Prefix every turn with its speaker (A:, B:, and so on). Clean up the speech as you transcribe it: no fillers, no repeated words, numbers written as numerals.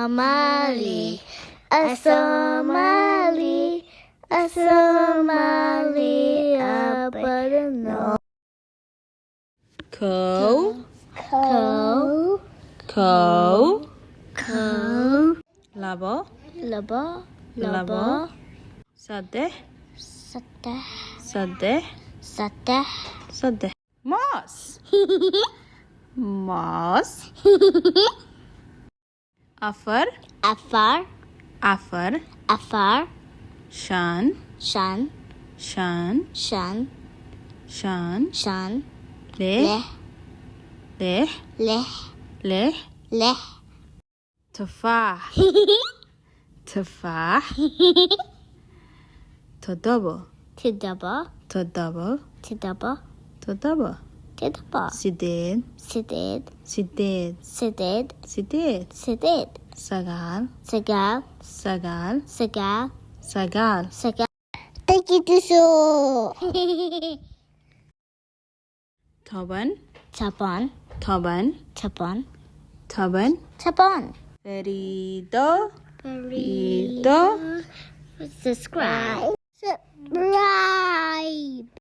A: Somali, a Somali, a Somali up the north.
B: Cow,
A: Cow,
B: cow,
A: cow,
B: labo,
A: labo,
B: labo,
A: labo,
B: sadeh,
A: sateh,
B: sadeh,
A: sateh,
B: sadeh. Mouse, mouse. Afar,
A: afar,
B: afar.
A: afar,
B: Shan,
A: shan,
B: shan,
A: shan,
B: shan.
A: shan,
B: Leh,
A: leh,
B: leh,
A: leh,
B: leh.
A: leh.
B: Tufah, tufah. Tadaba,
A: Tidaba,
B: tadaba,
A: tidaba,
B: tadaba.
A: tidaba.
B: Sided,
A: Sidid,
B: sided,
A: sidid,
B: sided.
A: sidid.
B: Sagal,
A: Sagal,
B: sagal,
A: sagal,
B: sagal.
A: sagal. Thank you, Tusho.
B: Taban,
A: Tapan,
B: taban,
A: tapan,
B: taban.
A: tapan.
B: Perito, perito.
A: Subscribe. Subscribe.